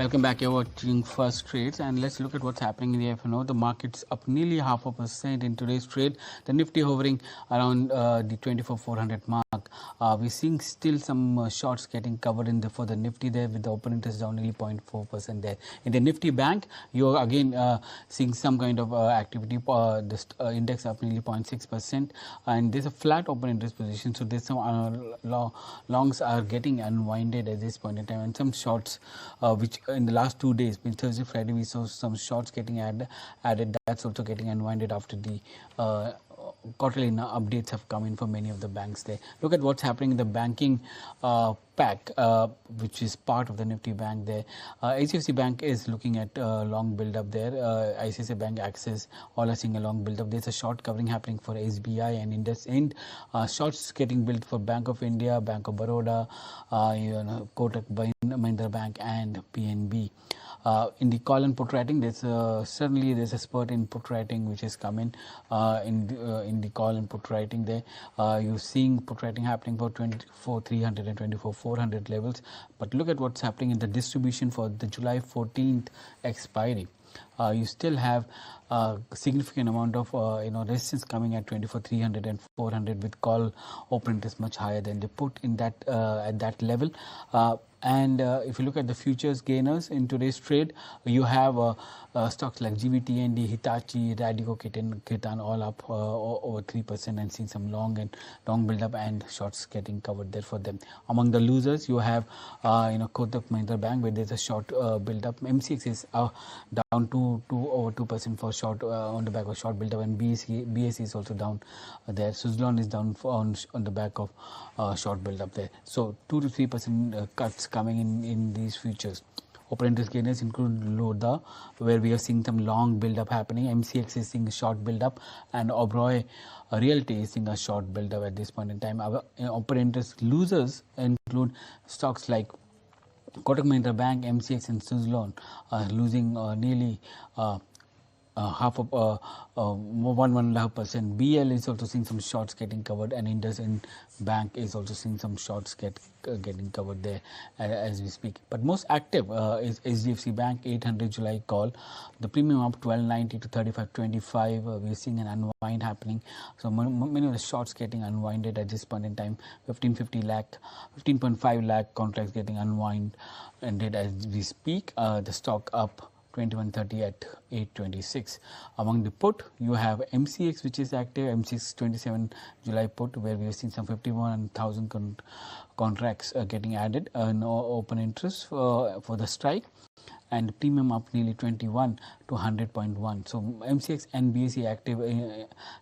Welcome back. You're watching First Trades, and let's look at what's happening in the FNO. The market's up nearly 0.5% in today's trade. The Nifty hovering around the 24,400 mark. We're seeing still some shorts getting covered for the Nifty there, with the open interest down nearly 0.4% there. In the Nifty Bank, you're again seeing some kind of activity. This index up nearly 0.6%, and there's a flat open interest position. So there's some longs are getting unwinded at this point in time, and some shorts which in the last 2 days, Thursday, Friday, we saw some shorts getting added. That's also getting unwinded after the quarterly updates have come in for many of the banks there. Look at what's happening in the banking pack, which is part of the Nifty Bank there. HDFC Bank is looking at long build up there. ICICI Bank, Axis, all are seeing a long build up. There's a short covering happening for SBI and IndusInd. Shorts getting built for Bank of India, Bank of Baroda, Kotak Mahindra Bank, and PNB. In the call and put writing, there's a spurt in put writing which has come in the call and put writing there. You're seeing put writing happening for 24,300 and 24,400 levels. But look at what's happening in the distribution for the July 14th expiry. You still have a significant amount of resistance coming at 24,300 and 400, with call open interest much higher than the put in that at that level. And if you look at the futures gainers in today's trade, you have stocks like GVTND, Hitachi, Radico, Kitan all up over 3%, and seeing some long build up and shorts getting covered there for them. Among the losers, you have Kotak Mahindra Bank, where there's a short build up. MCX is down to over 2% for short on the back of short build up, and BSE is also down there. Suzlon is down on the back of short build up there. So 2 to 3% cuts coming in these futures. Open interest gainers include Lodha, where we are seeing some long build up happening. MCX is seeing a short build up, and Oberoi Realty is seeing a short build up at this point in time. Our open interest losers include stocks like Kotak Mahindra Bank, MCX, and Suzlon, losing nearly half of 1.5%. BL is also seeing some shorts getting covered, and IndusInd Bank is also seeing some shorts getting covered there as we speak. But most active is HDFC Bank, 800 July call. The premium up 1290 to 3525. We're seeing an unwind happening. So many of the shorts getting unwinded at this point in time. 15.5 lakh contracts getting unwinded as we speak. The stock up 2130 at 826. Among the put, you have MCX, which is active. MCX 27 July put, where we have seen some 51,000 contracts getting added. No open interest for the strike, and premium up nearly 21 to 100.1. So MCX and BSE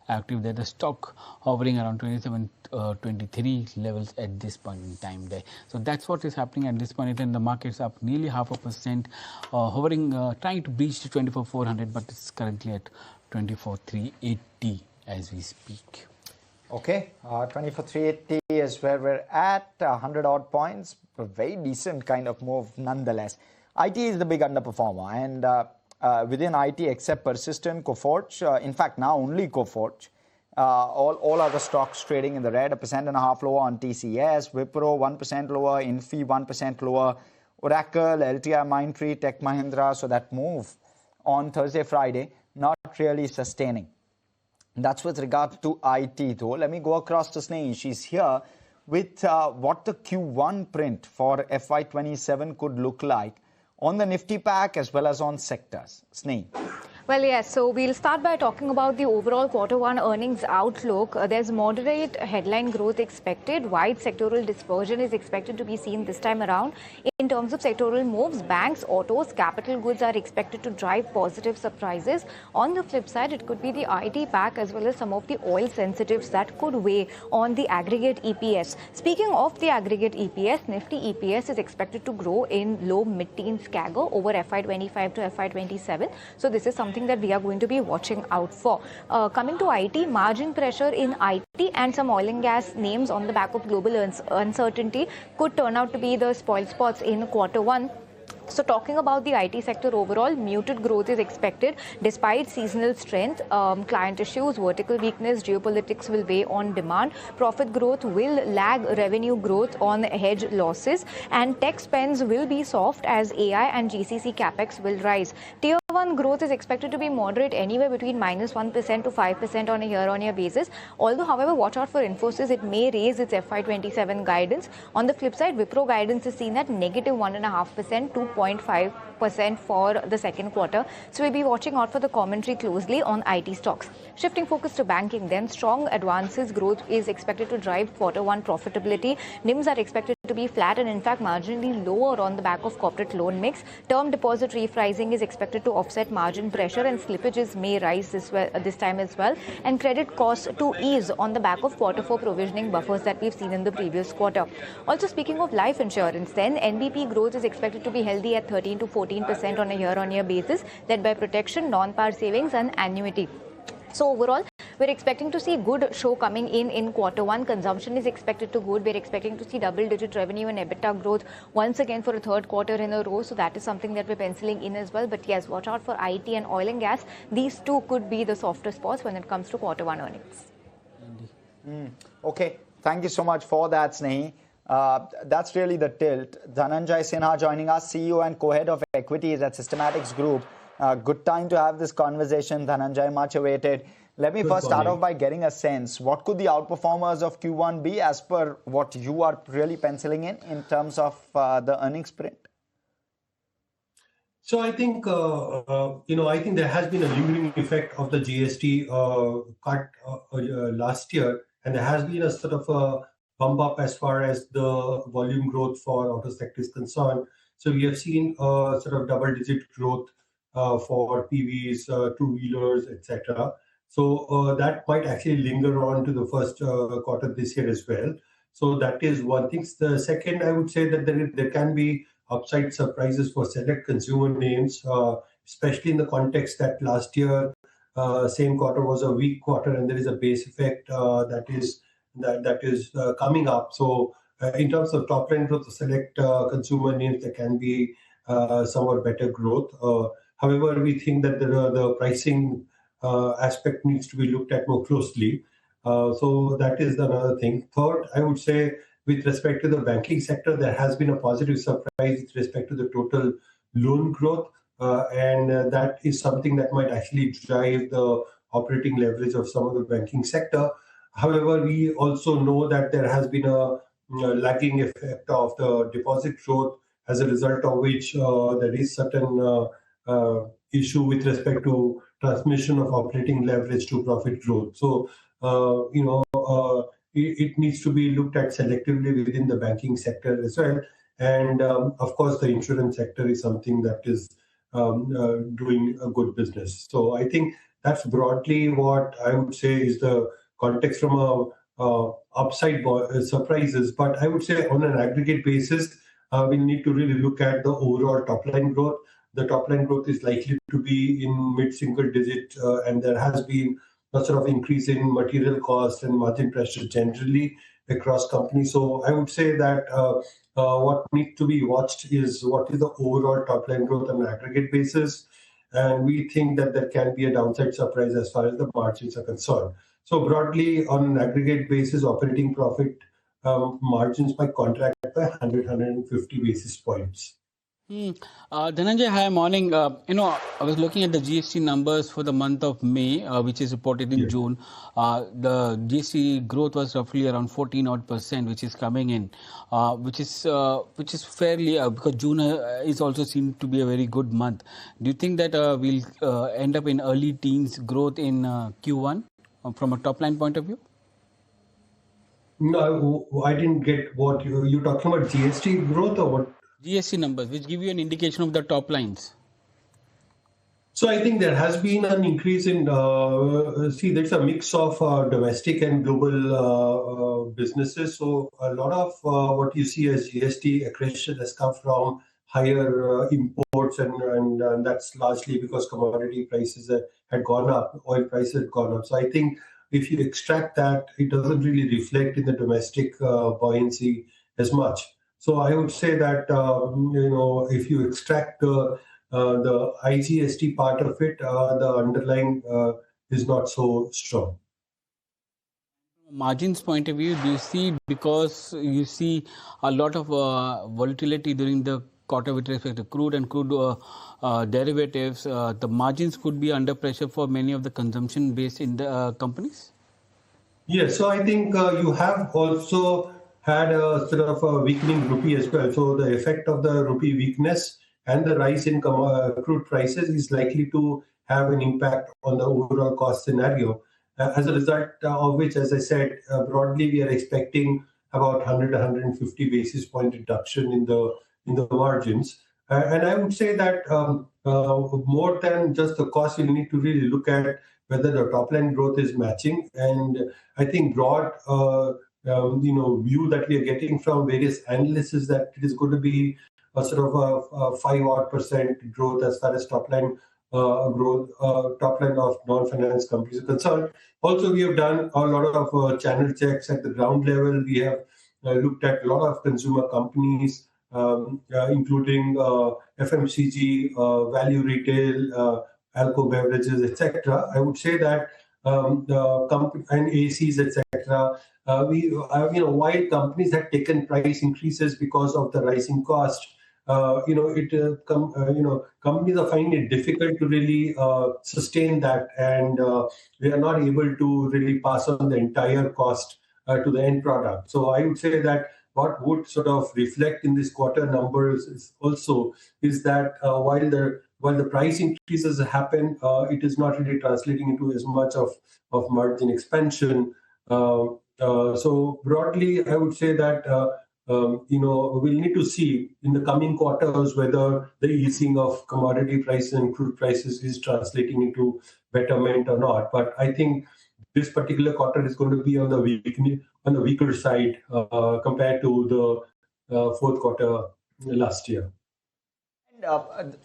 active there. The stock hovering around 23 levels at this point in time there. So that's what is happening at this point in time. The market's up nearly 0.5%, hovering, trying to breach to 24,400, but it's currently at 24,380 as we speak. Okay, 24,380 is where we're at, 100 odd points, a very decent kind of move nonetheless. IT is the big underperformer, and within IT, except Persistent, Coforge, in fact now only Coforge, all other stocks trading in the red, 1.5% lower on TCS, Wipro 1% lower, Infi 1% lower, Oracle, LTI, Mindtree, Tech Mahindra. So that move on Thursday, Friday, not really sustaining. That's with regard to IT though. Let me go across to Sneha. She's here with what the Q1 print for FY27 could look like on the Nifty pack as well as on sectors. Sneha. Well, yes, so we'll start by talking about the overall Q1 earnings outlook. There's moderate headline growth expected. Wide sectoral dispersion is expected to be seen this time around. In terms of sectoral moves, banks, autos, capital goods are expected to drive positive surprises. On the flip side, it could be the IT pack as well as some of the oil sensitives that could weigh on the aggregate EPS. Speaking of the aggregate EPS, Nifty EPS is expected to grow in low mid-teens CAGR over FY25 to FY27. So this is something that we are going to be watching out for. Coming to IT, margin pressure in IT and some oil and gas names on the back of global uncertainty could turn out to be the spoil spots in Q1. So talking about the IT sector overall, muted growth is expected despite seasonal strength. Client issues, vertical weakness, geopolitics will weigh on demand. Profit growth will lag revenue growth on hedge losses, and tech spends will be soft as AI and GCC capex will rise. Tier 1 growth is expected to be moderate anywhere between -1% to 5% on a year-on-year basis. Although, however, watch out for Infosys, it may raise its FY27 guidance. On the flip side, Wipro guidance is seen at -1.5% to 0.5% for the second quarter. So we'll be watching out for the commentary closely on IT stocks. Shifting focus to banking, then strong advances growth is expected to drive quarter one profitability. NIMs are expected to be flat and in fact marginally lower on the back of corporate loan mix. Term deposit repricing is expected to offset margin pressure and slippages may rise this time as well. And credit costs to ease on the back of quarter four provisioning buffers that we've seen in the previous quarter. Also speaking of life insurance, then NBP growth is expected to be healthy at 13 to 14% on a year-on-year basis, led by protection, non-par savings and annuity. So overall, we're expecting to see good show coming in quarter one. Consumption is expected to good. We're expecting to see double-digit revenue and EBITDA growth once again for a third quarter in a row. So that is something that we're penciling in as well. But yes, watch out for IT and oil and gas. These two could be the softer spots when it comes to quarter one earnings. Okay, thank you so much for that, Snehi. That's really the tilt. Dhananjay Sinha joining us, CEO and co-head of equities at Systematics Group. Good time to have this conversation, Dhananjay, much awaited. Let me first start off by getting a sense. What could the outperformers of Q1 be as per what you are really penciling in terms of the earnings print? So I think, I think there has been a lingering effect of the GST cut last year, and there has been a sort of a bump up as far as the volume growth for auto sector is concerned. So we have seen sort of double-digit growth for PVs, two-wheelers, etc. So that might actually linger on to the first quarter this year as well. So that is one thing. The second, I would say that there can be upside surprises for select consumer names, especially in the context that last year, same quarter was a weak quarter, and there is a base effect that is coming up. So in terms of top line growth, the select consumer names, there can be somewhat better growth. However, we think that the pricing aspect needs to be looked at more closely. So that is another thing. Third, I would say with respect to the banking sector, there has been a positive surprise with respect to the total loan growth. And that is something that might actually drive the operating leverage of some of the banking sector. However, we also know that there has been a lagging effect of the deposit growth, as a result of which there is certain issue with respect to transmission of operating leverage to profit growth. So, it needs to be looked at selectively within the banking sector as well. And of course, the insurance sector is something that is doing a good business. So I think that's broadly what I would say is the context from upside surprises. But I would say on an aggregate basis, we need to really look at the overall top line growth. The top line growth is likely to be in mid-single digit, and there has been a sort of increase in material costs and margin pressure generally across companies. So I would say that what needs to be watched is what is the overall top line growth on an aggregate basis. And we think that there can be a downside surprise as far as the margins are concerned. So broadly, on an aggregate basis, operating profit margins might contract by 150 basis points. Dhananjay, hi, morning. I was looking at the GST numbers for the month of May, which is reported in June. The GST growth was roughly around 14%, which is coming in, which is fairly because June is also seen to be a very good month. Do you think that we'll end up in early teens growth in Q1 from a top line point of view? No, I didn't get what you're talking about. GST growth or what? GST numbers, which give you an indication of the top lines. So I think there has been an increase in, there's a mix of domestic and global businesses. So a lot of what you see as GST accretion has come from higher imports, and that's largely because commodity prices had gone up, oil prices had gone up. So I think if you extract that, it doesn't really reflect in the domestic buoyancy as much. So I would say that if you extract the IGST part of it, the underlying is not so strong. Margins point of view, do you see, because you see a lot of volatility during the quarter with respect to crude and crude derivatives, the margins could be under pressure for many of the consumption based in the companies? Yes, so I think you have also had a sort of a weakening rupee as well. So the effect of the rupee weakness and the rise in crude prices is likely to have an impact on the overall cost scenario. As a result of which, as I said, broadly we are expecting about 100, 150 basis point reduction in the margins. And I would say that more than just the cost, you need to really look at whether the top line growth is matching. And I think broad view that we are getting from various analysts is that it is going to be a sort of a 5% growth as far as top line growth, top line of non-finance companies are concerned. Also, we have done a lot of channel checks at the ground level. We have looked at a lot of consumer companies, including FMCG, value retail, alcohol beverages, etc. I would say that and ACs, etc. While companies had taken price increases because of the rising cost, companies are finding it difficult to really sustain that, and they are not able to really pass on the entire cost to the end product. So I would say that what would sort of reflect in this quarter numbers is that while the price increases happen, it is not really translating into as much of margin expansion. So broadly, I would say that we'll need to see in the coming quarters whether the easing of commodity prices and crude prices is translating into betterment or not. But I think this particular quarter is going to be on the weaker side compared to the fourth quarter last year. And,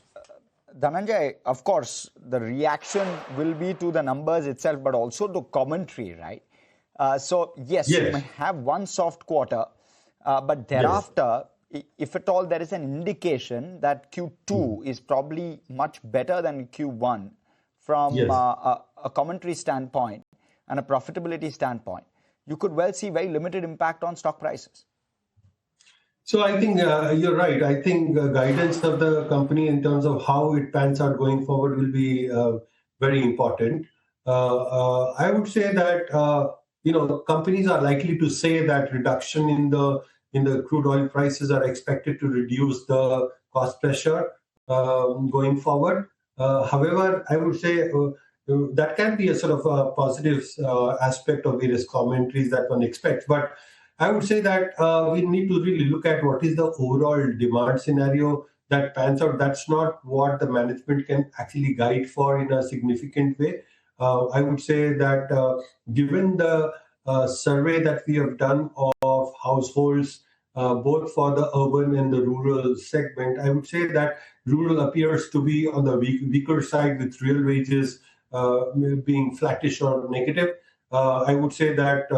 Dhananjay, of course, the reaction will be to the numbers itself, but also to commentary, right? So yes, you may have one soft quarter, but thereafter, if at all there is an indication that Q2 is probably much better than Q1 from a commentary standpoint and a profitability standpoint, you could well see very limited impact on stock prices. So I think you're right. I think guidance of the company in terms of how it pans out going forward will be very important. I would say that companies are likely to say that reduction in the crude oil prices are expected to reduce the cost pressure going forward. However, I would say that can be a sort of a positive aspect of various commentaries that one expects. But I would say that we need to really look at what is the overall demand scenario that pans out. That's not what the management can actually guide for in a significant way. I would say that given the survey that we have done of households, both for the urban and the rural segment, I would say that rural appears to be on the weaker side, with real wages being flattish or negative. I would say that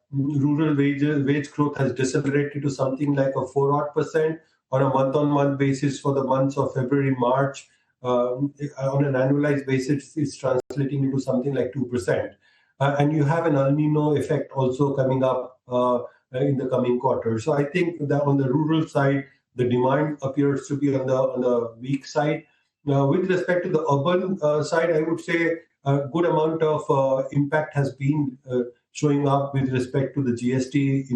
rural wage growth has decelerated to something like a 4% on a month-on-month basis for the months of February, March. On an annualized basis, it's translating into something like 2%. And you have an El Nino effect also coming up in the coming quarter. So I think that on the rural side, the demand appears to be on the weak side. With respect to the urban side, I would say a good amount of impact has been showing up with respect to the GST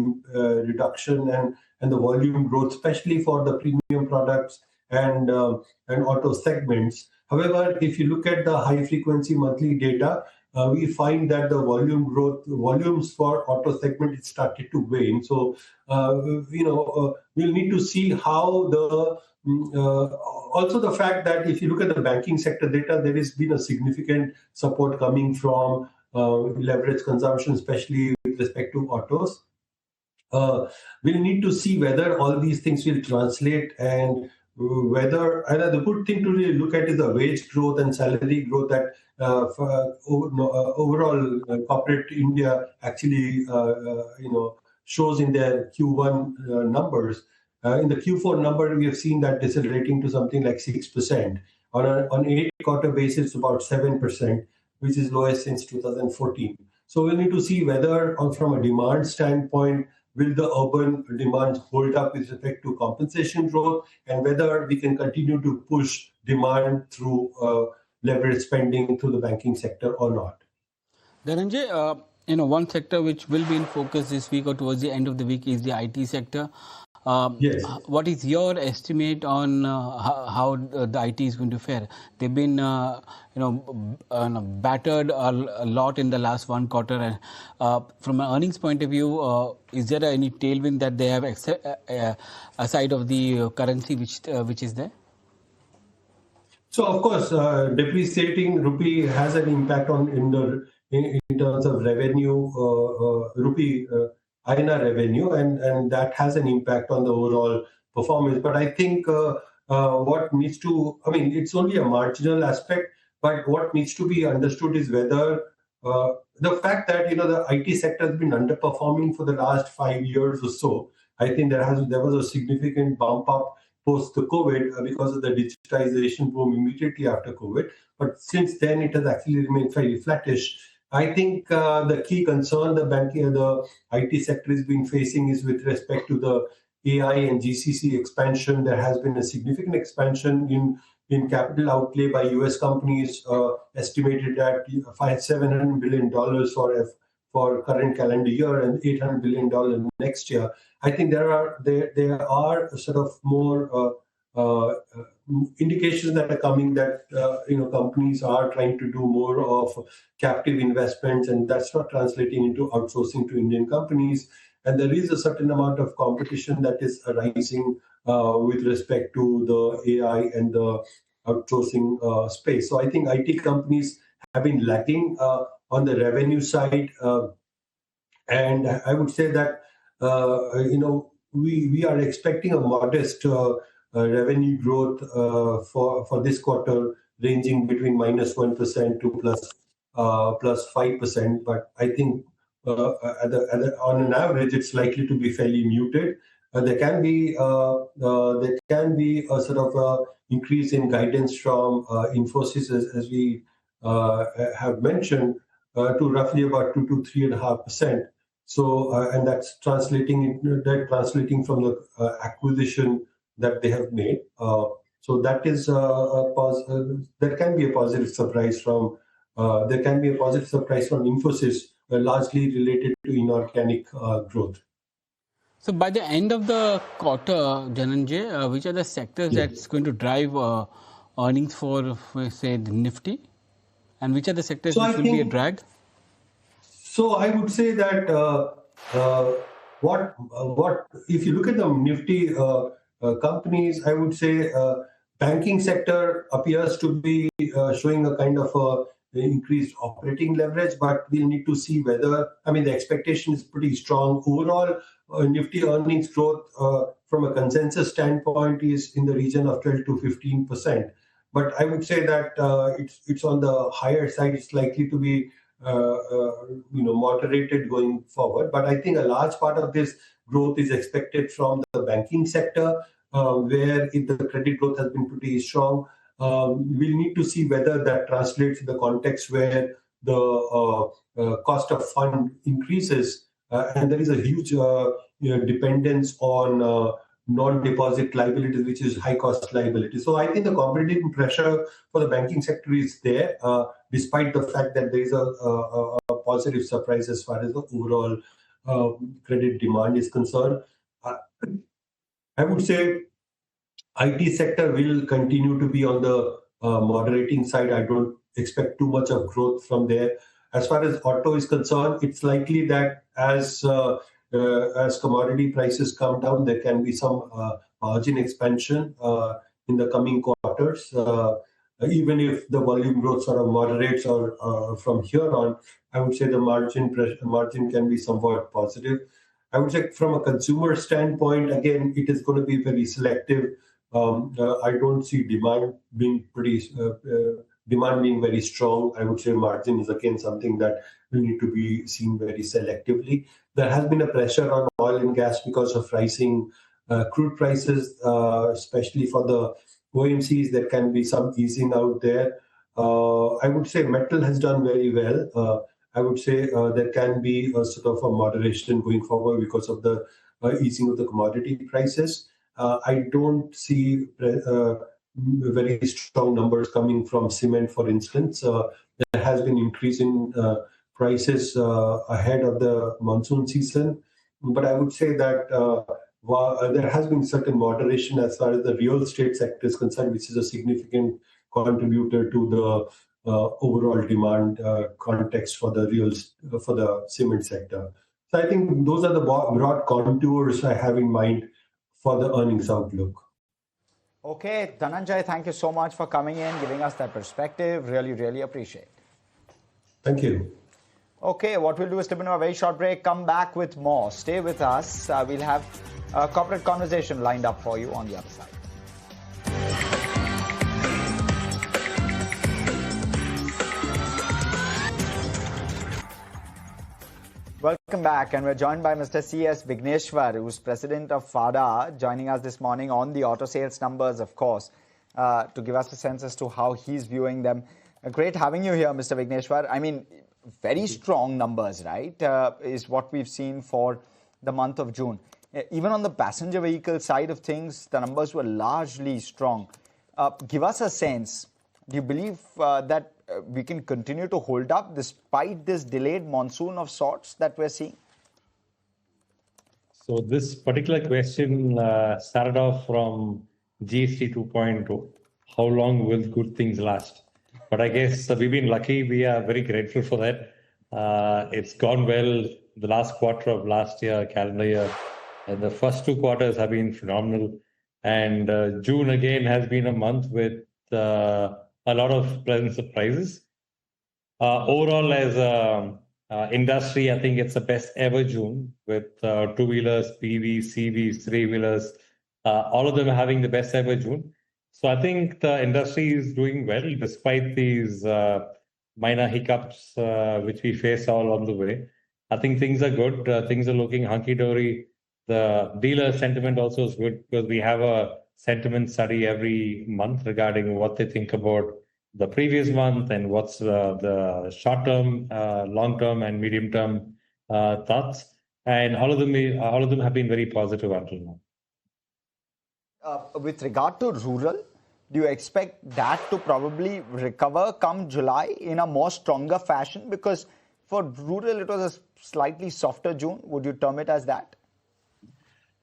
reduction and the volume growth, especially for the premium products and auto segments. However, if you look at the high frequency monthly data, we find that the volumes for auto segment it started to wane. So we'll need to see how also the fact that if you look at the banking sector data, there has been a significant support coming from leverage consumption, especially with respect to autos. We'll need to see whether all these things will translate, and the good thing to really look at is the wage growth and salary growth that overall corporate India actually shows in their Q1 numbers. In the Q4 number, we have seen that decelerating to something like 6%. On 8-quarter basis, about 7%, which is lowest since 2014. So we need to see whether, from a demand standpoint, will the urban demand hold up with respect to compensation growth, and whether we can continue to push demand through leverage spending through the banking sector or not. Dhananjay, one sector which will be in focus this week or towards the end of the week is the IT sector. Yes. What is your estimate on how the IT is going to fare? They've been, battered a lot in the last one quarter. From an earnings point of view, is there any tailwind that they have aside of the currency which is there? So of course, depreciating rupee has an impact in terms of revenue, rupee INR revenue, and that has an impact on the overall performance. But I think what needs to, it's only a marginal aspect, but what needs to be understood is whether the fact that the IT sector has been underperforming for the last 5 years or so. I think there was a significant bump up post the COVID because of the digitization boom immediately after COVID. But since then, it has actually remained fairly flattish. I think the key concern the IT sector has been facing is with respect to the AI and GCC expansion. There has been a significant expansion in capital outlay by US companies, estimated at $700 billion for current calendar year and $800 billion next year. I think there are sort of more indications that are coming that companies are trying to do more of captive investments, and that's not translating into outsourcing to Indian companies. And there is a certain amount of competition that is arising with respect to the AI and the outsourcing space. So I think IT companies have been lacking on the revenue side, and I would say that we are expecting a modest revenue growth for this quarter, ranging between -1% to plus 5%. But I think on an average, it's likely to be fairly muted. There can be a sort of increase in guidance from Infosys, as we have mentioned, to roughly about 2 to 3.5%. So, and that's translating from the acquisition that they have made. So that is that can be a positive surprise from Infosys, largely related to inorganic growth. So by the end of the quarter, Dhananjay, which are the sectors that's going to drive earnings for, say, the Nifty? And which are the sectors which will be a drag? So I would say that what if you look at the Nifty companies, I would say banking sector appears to be showing a kind of increased operating leverage, but we'll need to see whether, the expectation is pretty strong. Overall, Nifty earnings growth from a consensus standpoint is in the region of 12 to 15%. But I would say that it's on the higher side. It's likely to be moderated going forward. But I think a large part of this growth is expected from the banking sector, where the credit growth has been pretty strong. We'll need to see whether that translates in the context where the cost of fund increases, and there is a huge dependence on non-deposit liabilities, which is high-cost liability. So I think the competitive pressure for the banking sector is there, despite the fact that there is a positive surprise as far as the overall credit demand is concerned. I would say IT sector will continue to be on the moderating side. I don't expect too much of growth from there. As far as auto is concerned, it's likely that as commodity prices come down, there can be some margin expansion in the coming quarters. Even if the volume growth sort of moderates or from here on, I would say the margin can be somewhat positive. I would say from a consumer standpoint, again, it is going to be very selective. I don't see demand being very strong. I would say margin is again something that will need to be seen very selectively. There has been a pressure on oil and gas because of rising crude prices, especially for the OMCs, there can be some easing out there. I would say metal has done very well. I would say there can be a sort of a moderation going forward because of the easing of the commodity prices. I don't see very strong numbers coming from cement, for instance. There has been increase in prices ahead of the monsoon season, but I would say that there has been certain moderation as far as the real estate sector is concerned, which is a significant contributor to the overall demand context for the cement sector. So I think those are the broad contours I have in mind for the earnings outlook. Okay, Dhananjay, thank you so much for coming in, giving us that perspective. Really, really appreciate it. Thank you. Okay, what we'll do is slip into a very short break, come back with more. Stay with us. We'll have a corporate conversation lined up for you on the other side. Welcome back, and we're joined by Mr. C.S. Vigneshwar, who's president of FADA, joining us this morning on the auto sales numbers, of course, to give us a sense as to how he's viewing them. Great having you here, Mr. Vigneshwar. I mean, very strong numbers, right, is what we've seen for the month of June. Even on the passenger vehicle side of things, the numbers were largely strong. Give us a sense. Do you believe that we can continue to hold up despite this delayed monsoon of sorts that we're seeing? So this particular question started off from GST 2.0. How long will good things last? But I guess we've been lucky. We are very grateful for that. It's gone well the last quarter of last year, calendar year. And the first 2 quarters have been phenomenal. And June again has been a month with a lot of pleasant surprises. Overall, as an industry, I think it's the best ever June with two-wheelers, PVs, CVs, three-wheelers, all of them having the best ever June. So I think the industry is doing well despite these minor hiccups which we face all on the way. I think things are good. Things are looking hunky-dory. The dealer sentiment also is good because we have a sentiment study every month regarding what they think about the previous month and what's the short-term, long-term, and medium-term thoughts. And all of them have been very positive until now. With regard to rural, do you expect that to probably recover come July in a more stronger fashion? Because for rural, it was a slightly softer June. Would you term it as that?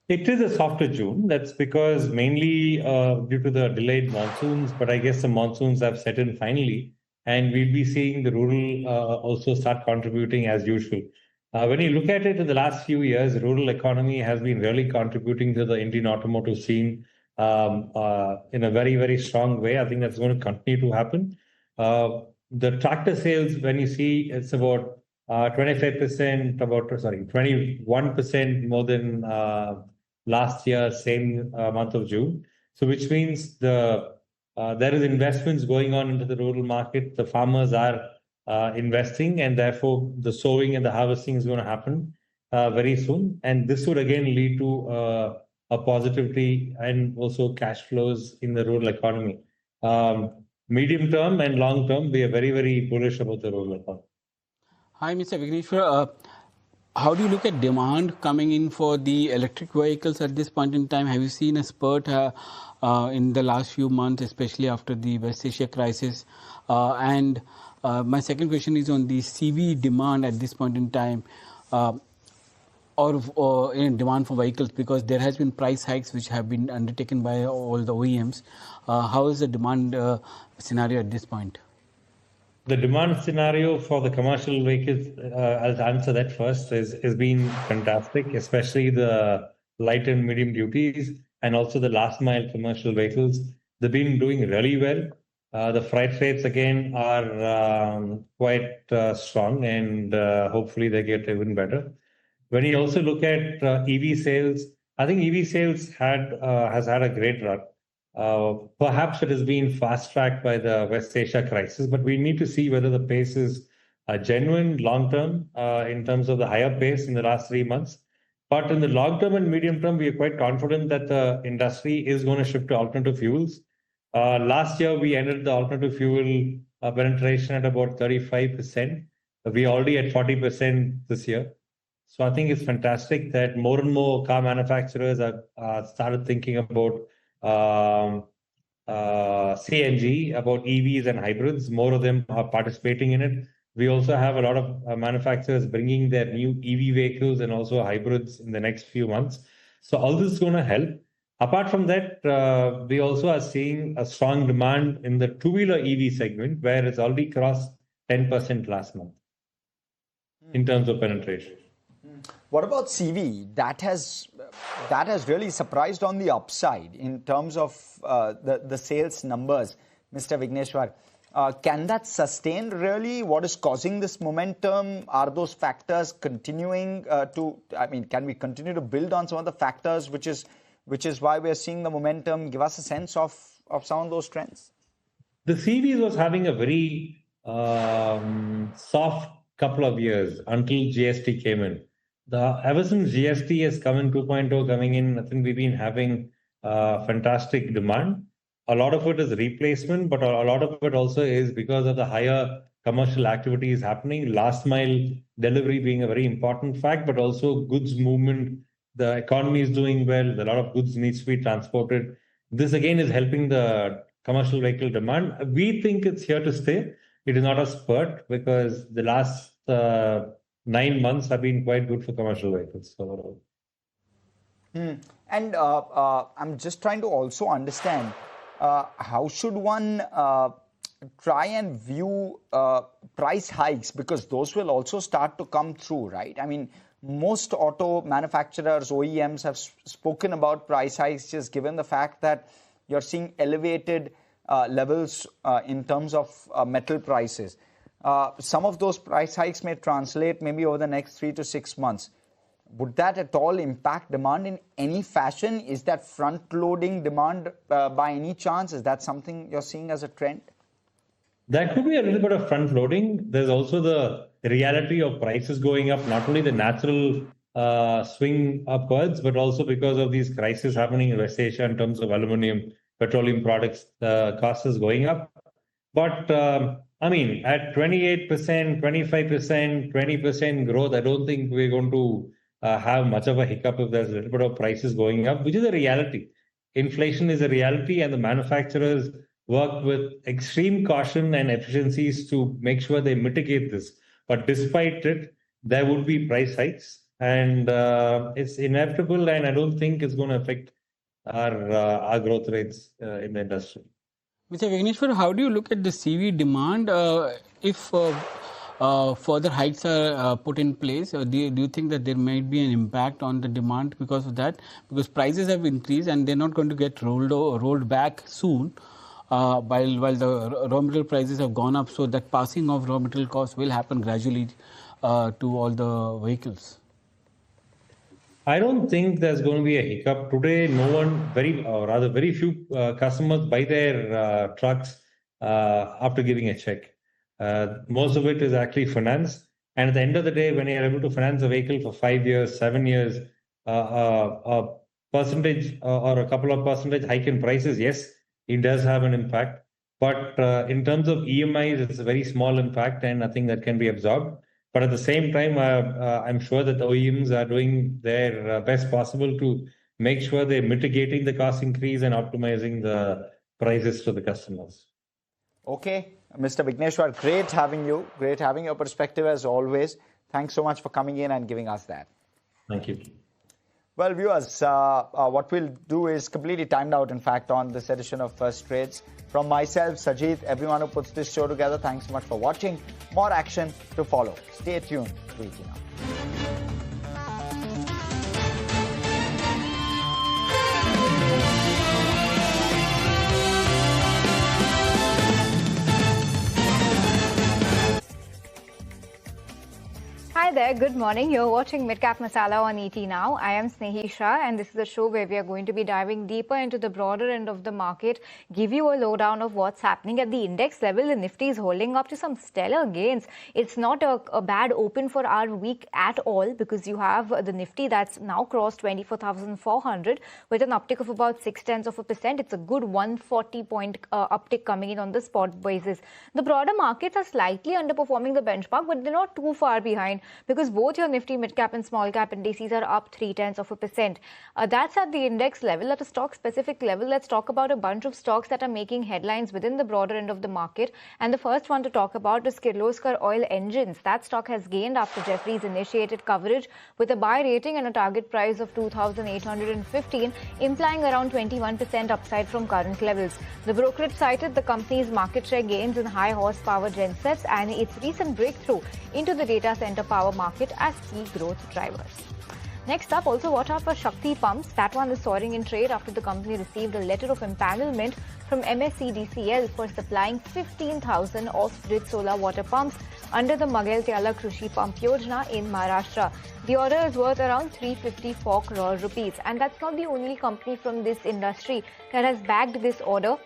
It is a softer June. That's because mainly due to the delayed monsoons, but I guess the monsoons have set in finally, and we'll be seeing the rural also start contributing as usual. When you look at it in the last few years, the rural economy has been really contributing to the Indian automotive scene in a very, very strong way. I think that's going to continue to happen. The tractor sales, when you see, it's about 21% more than last year, same month of June. So which means there is investments going on into the rural market. The farmers are investing, and therefore the sowing and the harvesting is going to happen very soon. And this would again lead to a positivity and also cash flows in the rural economy. Medium term and long term, we are very, very bullish about the rural economy. Hi, Mr. Vigneshwar. How do you look at demand coming in for the electric vehicles at this point in time? Have you seen a spurt in the last few months, especially after the West Asia crisis? And my second question is on the CV demand at this point in time, or in demand for vehicles, because there has been price hikes which have been undertaken by all the OEMs. How is the demand scenario at this point? The demand scenario for the commercial vehicles, I'll answer that first, has been fantastic, especially the light and medium duties and also the last mile commercial vehicles. They've been doing really well. The freight rates again are quite strong, and hopefully they get even better. When you also look at EV sales, I think EV sales has had a great run. Perhaps it has been fast-tracked by the West Asia crisis, but we need to see whether the pace is genuine long-term in terms of the higher pace in the last 3 months. But in the long term and medium term, we are quite confident that the industry is going to shift to alternative fuels. Last year, we ended the alternative fuel penetration at about 35%. We are already at 40% this year. So I think it's fantastic that more and more car manufacturers have started thinking about CNG, about EVs and hybrids. More of them are participating in it. We also have a lot of manufacturers bringing their new EV vehicles and also hybrids in the next few months. So all this is going to help. Apart from that, we also are seeing a strong demand in the two-wheeler EV segment, where it's already crossed 10% last month in terms of penetration. What about CV? That has really surprised on the upside in terms of the sales numbers, Mr. Vigneshwar. Can that sustain really? What is causing this momentum? Are those factors continuing can we continue to build on some of the factors, which is why we're seeing the momentum? Give us a sense of some of those trends. The CVs was having a very soft couple of years until GST came in. Ever since GST has come in 2.0 coming in, I think we've been having fantastic demand. A lot of it is replacement, but a lot of it also is because of the higher commercial activities happening, last mile delivery being a very important fact, but also goods movement. The economy is doing well. A lot of goods needs to be transported. This again is helping the commercial vehicle demand. We think it's here to stay. It is not a spurt because the last 9 months have been quite good for commercial vehicles overall. And I'm just trying to also understand how should one try and view price hikes, because those will also start to come through, right? I mean, most auto manufacturers, OEMs have spoken about price hikes, just given the fact that you're seeing elevated levels in terms of metal prices. Some of those price hikes may translate maybe over the next 3 to 6 months. Would that at all impact demand in any fashion? Is that front-loading demand by any chance? Is that something you're seeing as a trend? There could be a little bit of front-loading. There's also the reality of prices going up, not only the natural swing upwards, but also because of these crises happening in West Asia in terms of aluminum, petroleum products, the cost is going up. But I mean, at 28%, 25%, 20% growth, I don't think we're going to have much of a hiccup if there's a little bit of prices going up, which is a reality. Inflation is a reality, and the manufacturers work with extreme caution and efficiencies to make sure they mitigate this. But despite it, there would be price hikes, and it's inevitable, and I don't think it's going to affect our growth rates in the industry. Mr. Vigneshwar, how do you look at the CV demand if further hikes are put in place? Do you think that there might be an impact on the demand because of that? Because prices have increased and they're not going to get rolled back soon while the raw material prices have gone up. So that passing of raw material costs will happen gradually to all the vehicles. I don't think there's going to be a hiccup. Today, very few customers buy their trucks after giving a check. Most of it is actually finance. And at the end of the day, when you're able to finance a vehicle for 5 years, 7 years, a percentage or a couple of percentage hike in prices, yes, it does have an impact. But in terms of EMIs, it's a very small impact, and I think that can be absorbed. But at the same time, I'm sure that the OEMs are doing their best possible to make sure they're mitigating the cost increase and optimizing the prices to the customers. Okay, Mr. Vigneshwar, great having you. Great having your perspective as always. Thanks so much for coming in and giving us that. Thank you. Well, viewers, what we'll do is completely timed out, in fact, on this edition of First Trades. From myself, Sajid, everyone who puts this show together, thanks so much for watching. More action to follow. Stay tuned to ET Now. Hi there. very good morning. You're watching Midcap Masala on ET Now. I am Snehi Shah, and this is a show where we are going to be diving deeper into the broader end of the market, give you a lowdown of what's happening at the index level. The Nifty is holding up to some stellar gains. It's not a bad open for our week at all, because you have the Nifty that's now crossed 24,400 with an uptick of about 0.6%. It's a good 140 point uptick coming in on the spot basis. The broader markets are slightly underperforming the benchmark, but they're not too far behind, because both your Nifty mid-cap and small-cap indices are up 0.3%. That's at the index level. At a stock-specific level, let's talk about a bunch of stocks that are making headlines within the broader end of the market. And the first one to talk about is Kirloskar Oil Engines. That stock has gained after Jefferies initiated coverage with a buy rating and a target price of 2,815, implying around 21% upside from current levels. The brokerage cited the company's market share gains in high horsepower gensets and its recent breakthrough into the data center power market as key growth drivers. Next up, also watch out for Shakti Pumps. That one is soaring in trade after the company received a letter of empanelment from MSEDCL for supplying 15,000 off-grid solar water pumps under the Magal-Tyala Krushi Pump Yojana in Maharashtra. The order is worth around 354 crore rupees. And that's not the only company from this industry that has bagged this order,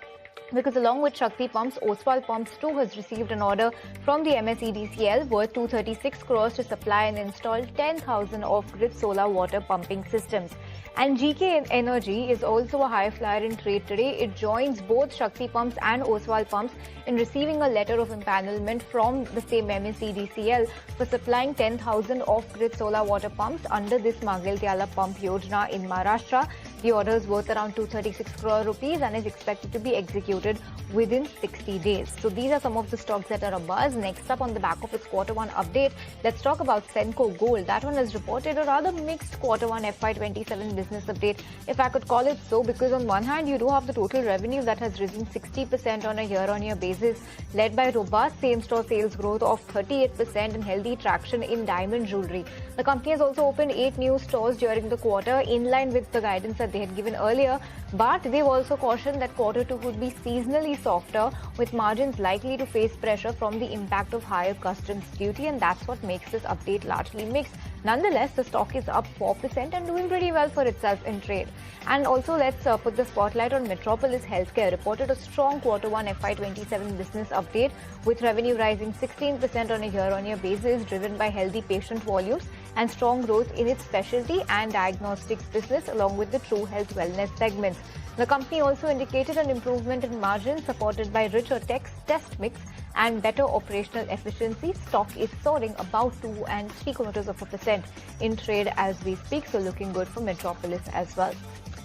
because along with Shakti Pumps, Oswal Pumps too has received an order from the MSEDCL worth 236 crores to supply and install 10,000 off-grid solar water pumping systems. And GK Energy is also a high flyer in trade today. It joins both Shakti Pumps and Oswal Pumps in receiving a letter of empanelment from the same MSEDCL for supplying 10,000 off-grid solar water pumps under this Magal-Tyala Pump Yojana in Maharashtra. The order is worth around 236 crore rupees and is expected to be executed within 60 days. So these are some of the stocks that are abuzz. Next up, on the back of its Q1 update, let's talk about Senco Gold. That one has reported a rather mixed Q1 FY27 business update, if I could call it so, because on one hand, you do have the total revenue that has risen 60% on a year-on-year basis, led by robust same-store sales growth of 38% and healthy traction in diamond jewelry. The company has also opened 8 new stores during the quarter, in line with the guidance that they had given earlier, but they've also cautioned that Q2 would be seasonally softer, with margins likely to face pressure from the impact of higher customs duty, and that's what makes this update largely mixed. Nonetheless, the stock is up 4% and doing pretty well for itself in trade. And also, let's put the spotlight on Metropolis Healthcare. Reported a strong Q1 FY27 business update, with revenue rising 16% on a year-on-year basis, driven by healthy patient volumes and strong growth in its specialty and diagnostics business, along with the True Health Wellness segments. The company also indicated an improvement in margins, supported by richer test mix and better operational efficiency. Stock is soaring about 2.75% in trade as we speak, so looking good for Metropolis as well.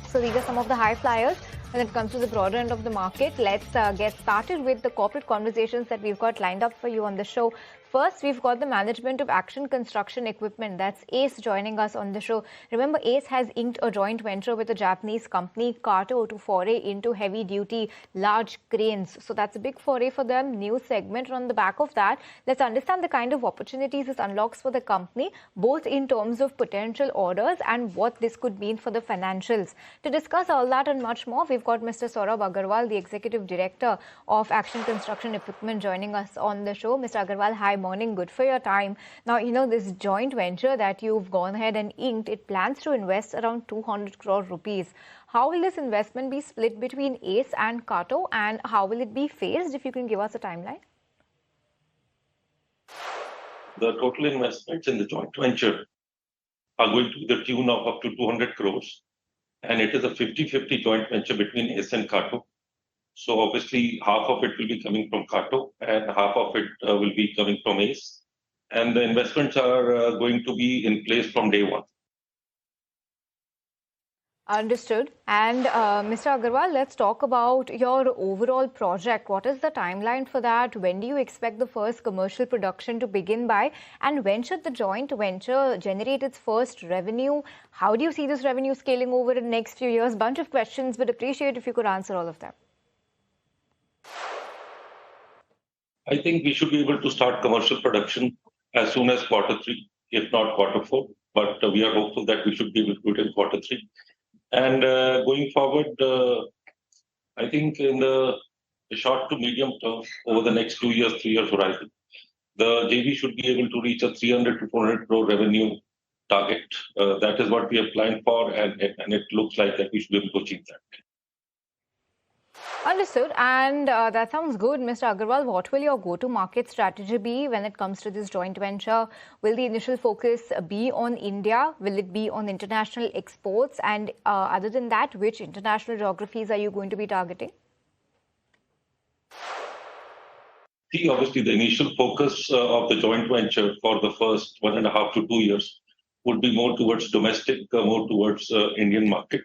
So these are some of the high flyers. When it comes to the broader end of the market, let's get started with the corporate conversations that we've got lined up for you on the show. First, we've got the management of Action Construction Equipment. That's ACE joining us on the show. Remember, ACE has inked a joint venture with a Japanese company, Kato, to foray into heavy-duty large cranes. So that's a big foray for them, new segment. And on the back of that, let's understand the kind of opportunities this unlocks for the company, both in terms of potential orders and what this could mean for the financials. To discuss all that and much more, we've got Mr. Saurabh Agarwal, the Executive Director of Action Construction Equipment, joining us on the show. Mr. Agarwal, hi. Morning, good for your time. Now, you know, this joint venture that you've gone ahead and inked, it plans to invest around 200 crore rupees. How will this investment be split between ACE and Kato, and how will it be phased, if you can give us a timeline? The total investments in the joint venture are going to be the tune of up to 200 crores. And it is a 50-50 joint venture between ACE and Kato. So obviously, half of it will be coming from Kato and half of it will be coming from ACE. And the investments are going to be in place from day one. Understood. And Mr. Agarwal, let's talk about your overall project. What is the timeline for that? When do you expect the first commercial production to begin by? And when should the joint venture generate its first revenue? How do you see this revenue scaling over the next few years? Bunch of questions, but appreciate if you could answer all of them. I think we should be able to start commercial production as soon as Q3, if not Q4. But we are hopeful that we should be able to do it in Q3. And going forward, I think in the short to medium term, over the next 2 years, 3 years horizon, the JV should be able to reach a 300 to 400 crore revenue target. That is what we have planned for, and it looks like that we should be able to achieve that. Understood. And that sounds good. Mr. Agarwal, what will your go-to-market strategy be when it comes to this joint venture? Will the initial focus be on India? Will it be on international exports? And other than that, which international geographies are you going to be targeting? See, obviously, the initial focus of the joint venture for the first 1.5 to 2 years would be more towards domestic, more towards Indian market.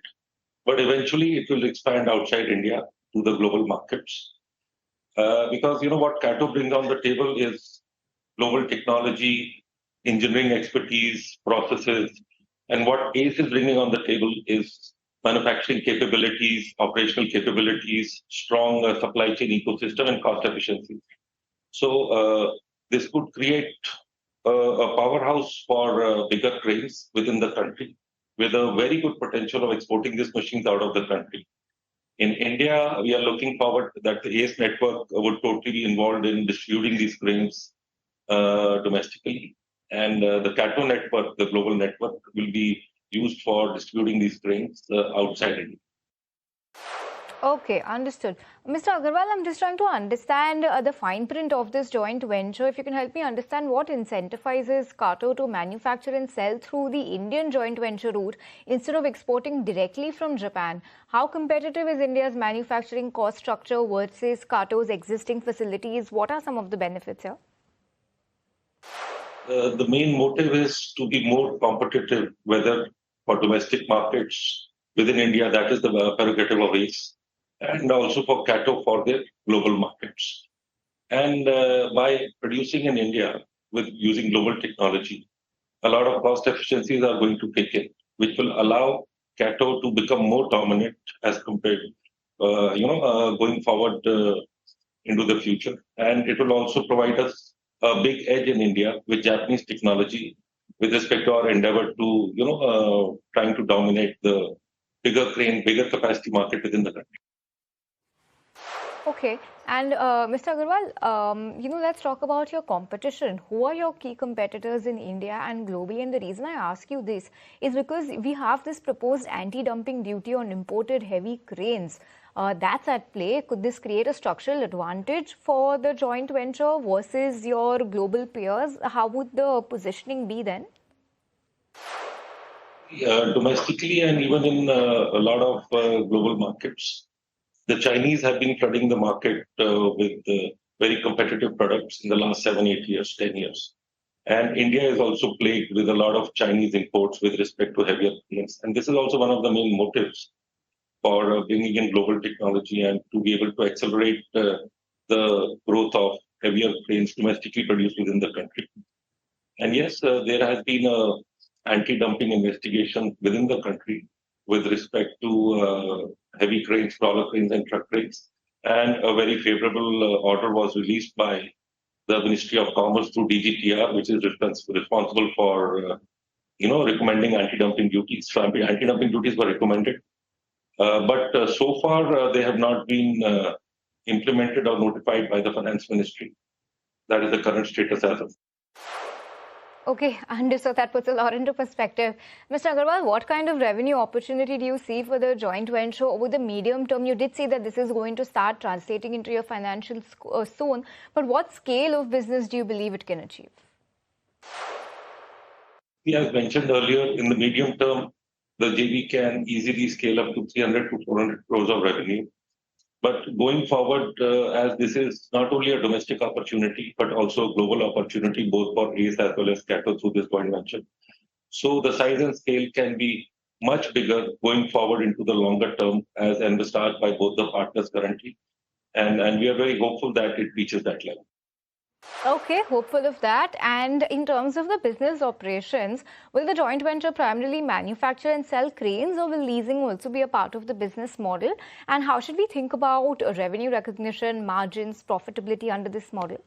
But eventually, it will expand outside India to the global markets. Because, what Kato brings on the table is global technology, engineering expertise, processes. And what ACE is bringing on the table is manufacturing capabilities, operational capabilities, strong supply chain ecosystem, and cost efficiency. So this could create a powerhouse for bigger cranes within the country, with a very good potential of exporting these machines out of the country. In India, we are looking forward that the ACE network would totally be involved in distributing these cranes domestically. And the Kato network, the global network, will be used for distributing these cranes outside India. Okay, understood. Mr. Agarwal, I'm just trying to understand the fine print of this joint venture. If you can help me understand what incentivizes Kato to manufacture and sell through the Indian joint venture route instead of exporting directly from Japan. How competitive is India's manufacturing cost structure versus Kato's existing facilities? What are some of the benefits here? The main motive is to be more competitive, whether for domestic markets within India, that is the prerogative of ACE, and also for Kato for their global markets. And by producing in India with using global technology, a lot of cost efficiencies are going to kick in, which will allow Kato to become more dominant as compared, going forward into the future. And it will also provide us a big edge in India with Japanese technology with respect to our endeavor to, trying to dominate the bigger crane, bigger capacity market within the country. Okay. And Mr. Agarwal, let's talk about your competition. Who are your key competitors in India and globally? And the reason I ask you this is because we have this proposed anti-dumping duty on imported heavy cranes. That's at play. Could this create a structural advantage for the joint venture versus your global peers? How would the positioning be then? Domestically and even in a lot of global markets, the Chinese have been flooding the market with very competitive products in the last 7, 8 years, 10 years. And India is also plagued with a lot of Chinese imports with respect to heavier cranes. And this is also one of the main motives for bringing in global technology and to be able to accelerate the growth of heavier cranes domestically produced within the country. And yes, there has been a anti-dumping investigation within the country with respect to heavy cranes, crawler cranes, and truck cranes. And a very favorable order was released by the Ministry of Commerce through DGTR, which is responsible for, recommending anti-dumping duties. So anti-dumping duties were recommended. But so far, they have not been implemented or notified by the Finance Ministry. That is the current status as of. Okay, understood. That puts a lot into perspective. Mr. Agarwal, what kind of revenue opportunity do you see for the joint venture over the medium term? You did say that this is going to start translating into your financials soon, but what scale of business do you believe it can achieve? As mentioned earlier, in the medium term, the JV can easily scale up to 300 to 400 crores of revenue. But going forward, as this is not only a domestic opportunity, but also a global opportunity, both for ACE as well as Kato through this joint venture. So the size and scale can be much bigger going forward into the longer term as envisaged by both the partners currently. And we are very hopeful that it reaches that level. Okay, hopeful of that. And in terms of the business operations, will the joint venture primarily manufacture and sell cranes, or will leasing also be a part of the business model? And how should we think about revenue recognition, margins, profitability under this model?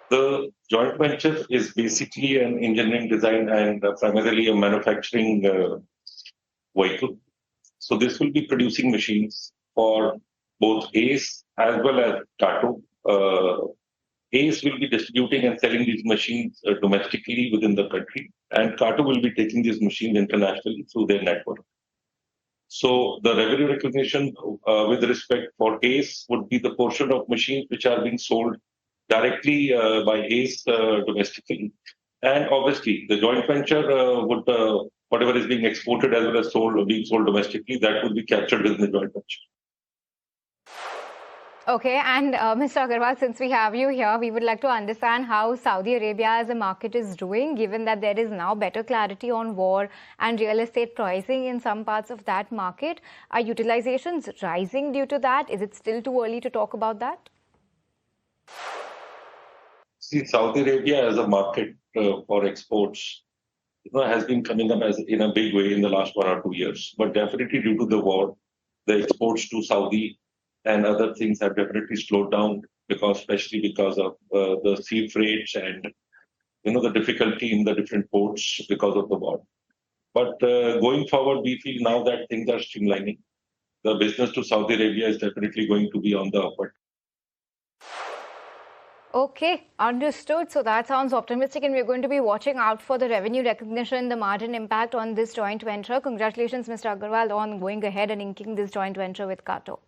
The joint venture is basically an engineering design and primarily a manufacturing vehicle. So this will be producing machines for both ACE as well as Kato ACE will be distributing and selling these machines domestically within the country, and Kato will be taking these machines internationally through their network. So the revenue recognition with respect for ACE would be the portion of machines which are being sold directly by ACE domestically. And obviously, the joint venture would, whatever is being exported as well as being sold domestically, that would be captured within the joint venture. Okay, and Mr. Agarwal, since we have you here, we would like to understand how Saudi Arabia as a market is doing, given that there is now better clarity on war and real estate pricing in some parts of that market. Are utilizations rising due to that? Is it still too early to talk about that? See, Saudi Arabia as a market for exports has been coming up in a big way in the last 1 or 2 years. But definitely due to the war, the exports to Saudi and other things have definitely slowed down, especially because of the sea freights and the difficulty in the different ports because of the war. But going forward, we feel now that things are streamlining. The business to Saudi Arabia is definitely going to be on the upward. Okay, understood. So that sounds optimistic, and we're going to be watching out for the revenue recognition, the margin impact on this joint venture. Congratulations, Mr. Agarwal, on going ahead and inking this joint venture with Kato.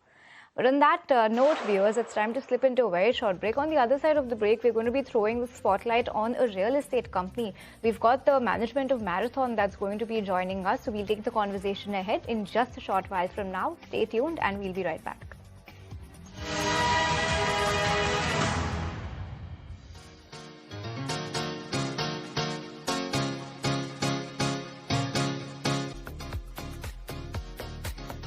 But on that note, viewers, it's time to slip into a very short break. On the other side of the break, we're going to be throwing the spotlight on a real estate company. We've got the management of Marathon that's going to be joining us. So we'll take the conversation ahead in just a short while from now. Stay tuned and we'll be right back.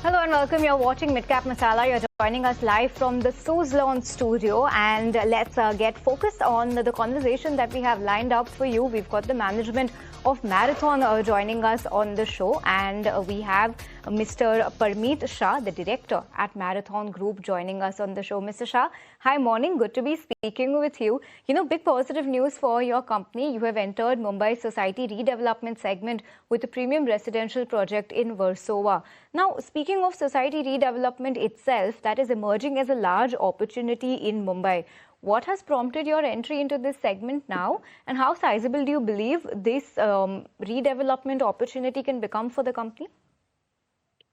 Hello and welcome. You're watching Midcap Masala. You're joining us live from the Suzlon studio, and let's get focused on the conversation that we have lined up for you. We've got the management of Marathon joining us on the show, and we have Mr. Parmeet Shah, the director at Marathon Group, joining us on the show. Mr. Shah, hi, morning. Good to be speaking with you. Big positive news for your company. You have entered Mumbai's society redevelopment segment with a premium residential project in Versova. Now, speaking of society redevelopment itself, that is emerging as a large opportunity in Mumbai. What has prompted your entry into this segment now, and how sizable do you believe this redevelopment opportunity can become for the company?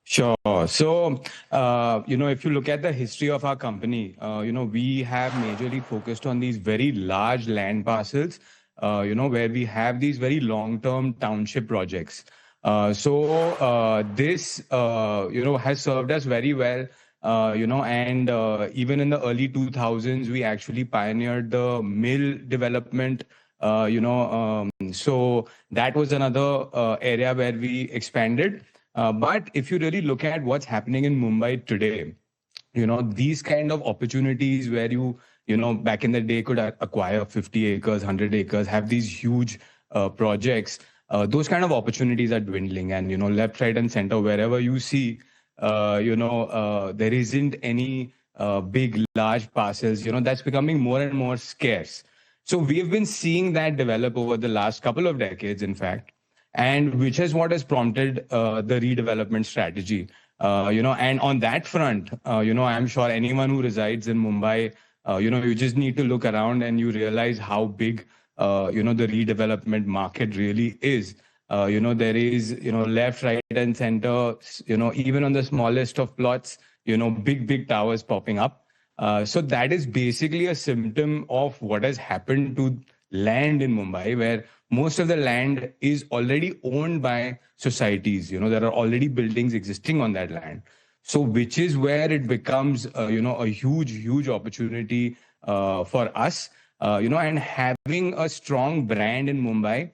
Sure. So, if you look at the history of our company, we have majorly focused on these very large land parcels, where we have these very long-term township projects. This, has served us very well. And even in the early 2000s, we actually pioneered the mill development. So that was another area where we expanded. But if you really look at what's happening in Mumbai today, these kind of opportunities where you back in the day could acquire 50 acres, 100 acres, have these huge projects, those kind of opportunities are dwindling. And, left, right, and center, wherever you see, there isn't any big, large parcels, that's becoming more and more scarce. So we've been seeing that develop over the last couple of decades, in fact, and which is what has prompted the redevelopment strategy. And on that front, I'm sure anyone who resides in Mumbai, you just need to look around and you realize how big, the redevelopment market really is. There is, left, right, and center, even on the smallest of plots, big towers popping up. So that is basically a symptom of what has happened to land in Mumbai, where most of the land is already owned by societies. There are already buildings existing on that land. So which is where it becomes, a huge opportunity for us, and having a strong brand in Mumbai.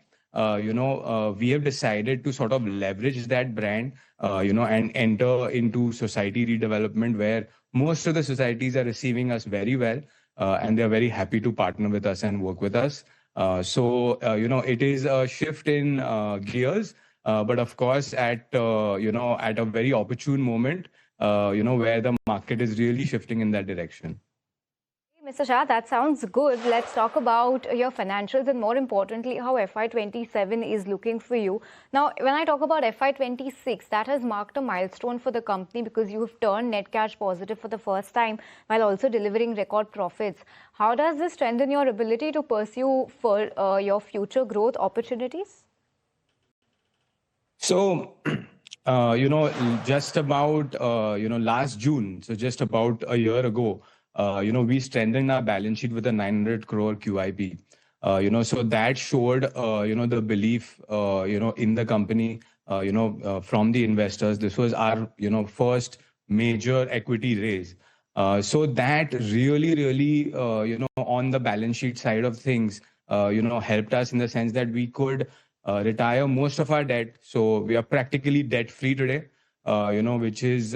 We have decided to sort of leverage that brand, and enter into society redevelopment, where most of the societies are receiving us very well, and they're very happy to partner with us and work with us. It is a shift in gears, but of course, at a very opportune moment, where the market is really shifting in that direction. Mr. Shah, that sounds good. Let's talk about your financials and more importantly, how FY27 is looking for you. Now, when I talk about FY26, that has marked a milestone for the company because you have turned net cash positive for the first time while also delivering record profits. How does this strengthen your ability to pursue for your future growth opportunities? So, just about, last June, so just about a year ago, we strengthened our balance sheet with a 900 crore QIP. So that showed, the belief, in the company, from the investors. This was our, first major equity raise. So that really, on the balance sheet side of things, helped us in the sense that we could retire most of our debt. So we are practically debt free today, which is,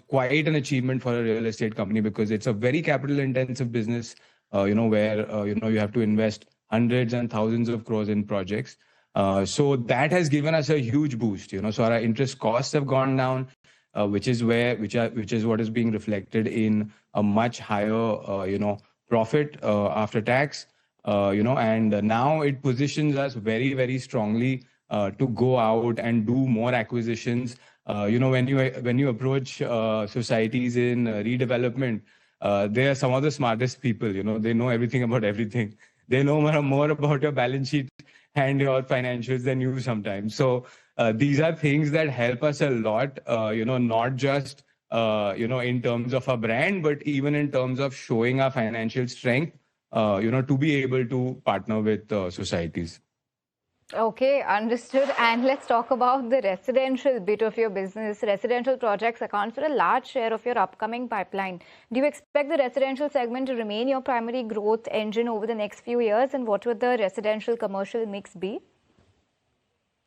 quite an achievement for a real estate company because it's a very capital intensive business, where, you have to invest hundreds and thousands of crores in projects. So that has given us a huge boost, so our interest costs have gone down, which is what is being reflected in a much higher, profit after tax. And now it positions us very, very strongly to go out and do more acquisitions. When you approach societies in redevelopment, they are some of the smartest people. They know everything about everything. They know more about your balance sheet and your financials than you sometimes. So these are things that help us a lot. Not just in terms of our brand, but even in terms of showing our financial strength. To be able to partner with societies. Okay, understood. And let's talk about the residential bit of your business. Residential projects account for a large share of your upcoming pipeline. Do you expect the residential segment to remain your primary growth engine over the next few years? And what would the residential commercial mix be?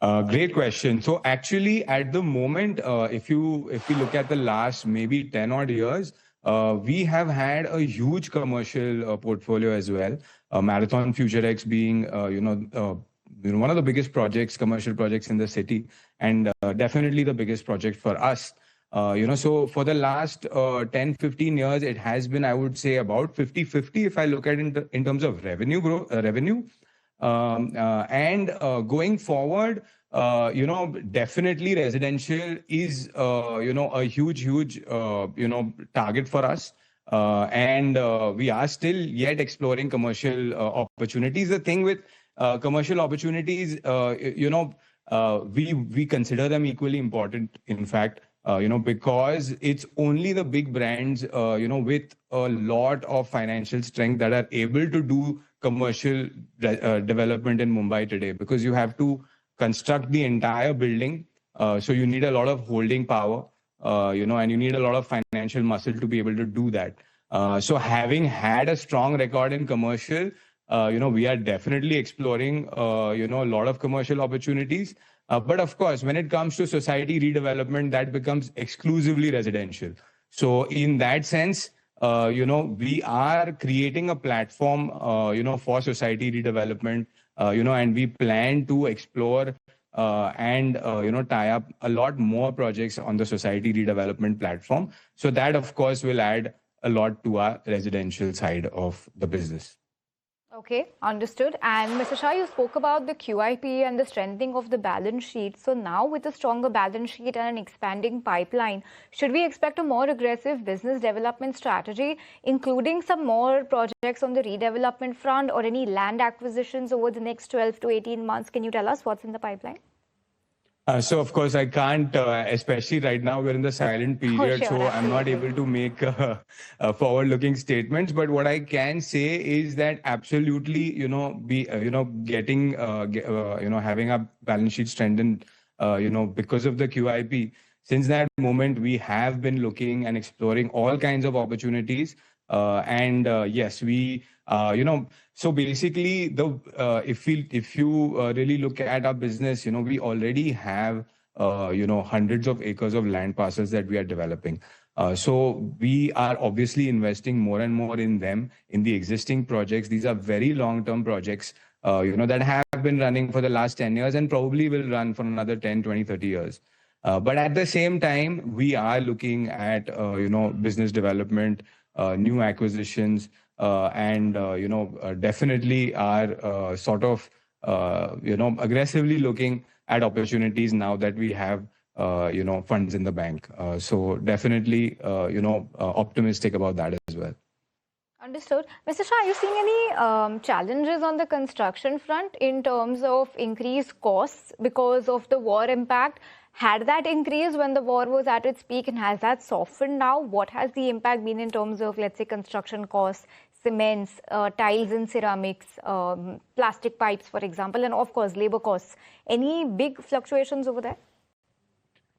Great question. So actually, at the moment, if you look at the last maybe 10 odd years, we have had a huge commercial portfolio as well. Marathon Future X being, one of the biggest projects, commercial projects in the city, and definitely the biggest project for us. So for the last 10, 15 years, it has been, I would say, about 50-50 if I look at it in terms of revenue growth, and going forward, definitely residential is, a huge, target for us. And we are still yet exploring commercial opportunities. The thing with commercial opportunities, we consider them equally important, in fact, because it's only the big brands, with a lot of financial strength that are able to do commercial development in Mumbai today, because you have to construct the entire building. So you need a lot of holding power, and you need a lot of financial muscle to be able to do that. So having had a strong record in commercial, we are definitely exploring, a lot of commercial opportunities. But of course, when it comes to society redevelopment, that becomes exclusively residential. So in that sense, we are creating a platform, for society redevelopment, and we plan to explore and, tie up a lot more projects on the society redevelopment platform. So that, of course, will add a lot to our residential side of the business. Okay, understood. And Mr. Shah, you spoke about the QIP and the strengthening of the balance sheet. So now with a stronger balance sheet and an expanding pipeline, should we expect a more aggressive business development strategy, including some more projects on the redevelopment front or any land acquisitions over the next 12 to 18 months? Can you tell us what's in the pipeline? So, of course, I can't, especially right now, we're in the silent period, sure, so absolutely. I'm not able to make forward-looking statements. But what I can say is that absolutely, getting, having a balance sheet strengthened, because of the QIP, since that moment, we have been looking and exploring all kinds of opportunities. And yes, we, so basically, if you really look at our business, we already have, hundreds of acres of land parcels that we are developing. So we are obviously investing more and more in them, in the existing projects. These are very long-term projects, that have been running for the last 10 years and probably will run for another 10, 20, 30 years. But at the same time, we are looking at, business development, new acquisitions, and definitely are sort of aggressively looking at opportunities now that we have funds in the bank. So definitely optimistic about that as well. Understood. Mr. Shah, are you seeing any challenges on the construction front in terms of increased costs because of the war impact? Had that increased when the war was at its peak, and has that softened now? What has the impact been in terms of, let's say, construction costs, cements, tiles and ceramics, plastic pipes, for example, and of course, labor costs? Any big fluctuations over there?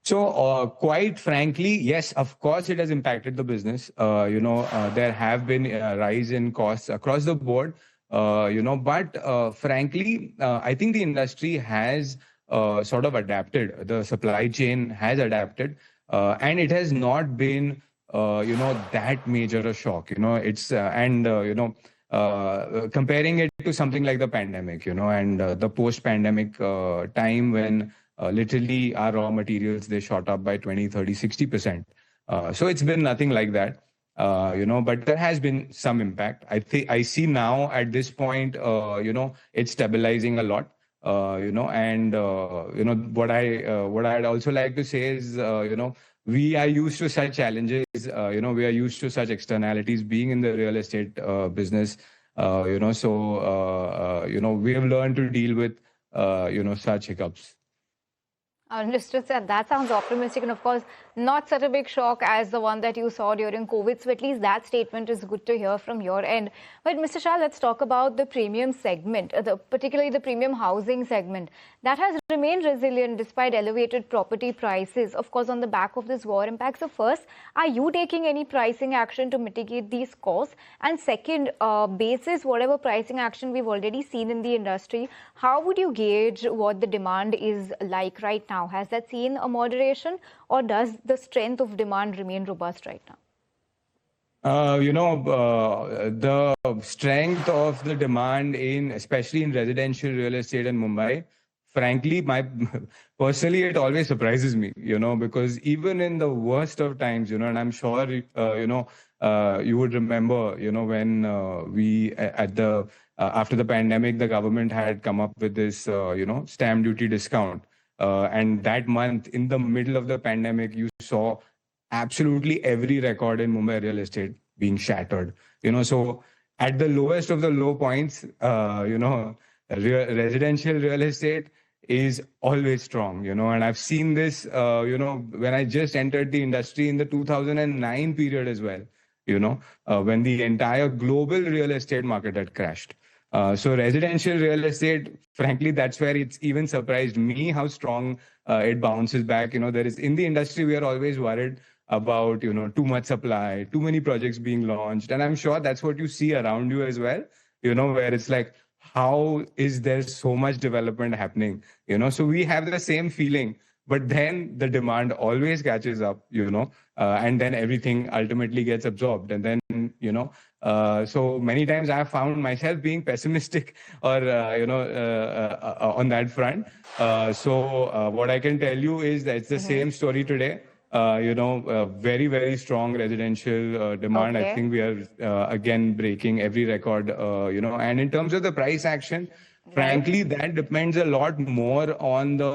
So, quite frankly, yes, of course, it has impacted the business. There have been a rise in costs across the board, but frankly, I think the industry has sort of adapted. The supply chain has adapted, and it has not been, that major a shock. Comparing it to something like the pandemic, and the post-pandemic time when literally our raw materials, they shot up by 20, 30, 60%. So it's been nothing like that, but there has been some impact. I see now at this point, it's stabilizing a lot. What I'd also like to say is, we are used to such challenges, we are used to such externalities being in the real estate business, we have learned to deal with, such hiccups. Understood, sir. That sounds optimistic, and of course, not such a big shock as the one that you saw during COVID. So at least that statement is good to hear from your end. But Mr. Shah, let's talk about the premium segment, particularly the premium housing segment. That has remained resilient despite elevated property prices, of course, on the back of this war impact. So first, are you taking any pricing action to mitigate these costs? And second, basis whatever pricing action we've already seen in the industry, how would you gauge what the demand is like right now? Has that seen a moderation, or does the strength of demand remain robust right now? The strength of the demand especially in residential real estate in Mumbai, frankly, personally, it always surprises me, because even in the worst of times, and I'm sure, you would remember, when after the pandemic, the government had come up with this, stamp duty discount. And that month, in the middle of the pandemic, you saw absolutely every record in Mumbai real estate being shattered. So at the lowest of the low points, residential real estate is always strong, and I've seen this, when I just entered the industry in the 2009 period as well, when the entire global real estate market had crashed. So residential real estate, frankly, that's where it's even surprised me how strong it bounces back. There is, in the industry, we are always worried about, too much supply, too many projects being launched. And I'm sure that's what you see around you as well, where it's like, how is there so much development happening? So we have the same feeling, but then the demand always catches up, and then everything ultimately gets absorbed. And then, so many times I have found myself being pessimistic or, on that front. So what I can tell you is that it's the same story today. Very, very strong residential demand. Okay. I think we are, again, breaking every record, and in terms of the price action, frankly, that depends a lot more on the,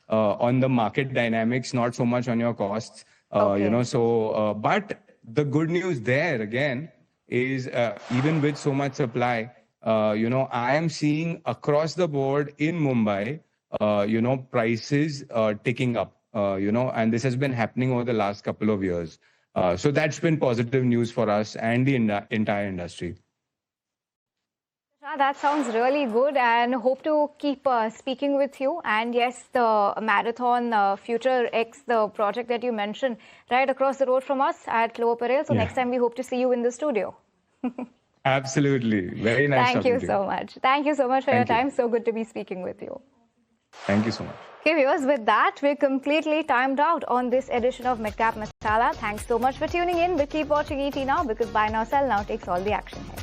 on the market dynamics, not so much on your costs, okay. But the good news there, again, is even with so much supply, I am seeing across the board in Mumbai, prices ticking up, and this has been happening over the last couple of years. So that's been positive news for us and the entire industry. That sounds really good, and hope to keep speaking with you. And yes, the Marathon Future X, the project that you mentioned, right across the road from us at Lower Parel. So next time we hope to see you in the studio. Absolutely. Very nice. Thank you so much. Thank you so much for your time. So good to be speaking with you. Thank you so much. Okay, viewers, with that, we're completely timed out on this edition of Midcap Masala. Thanks so much for tuning in. But keep watching ET now, because buy now, sell now takes all the action here.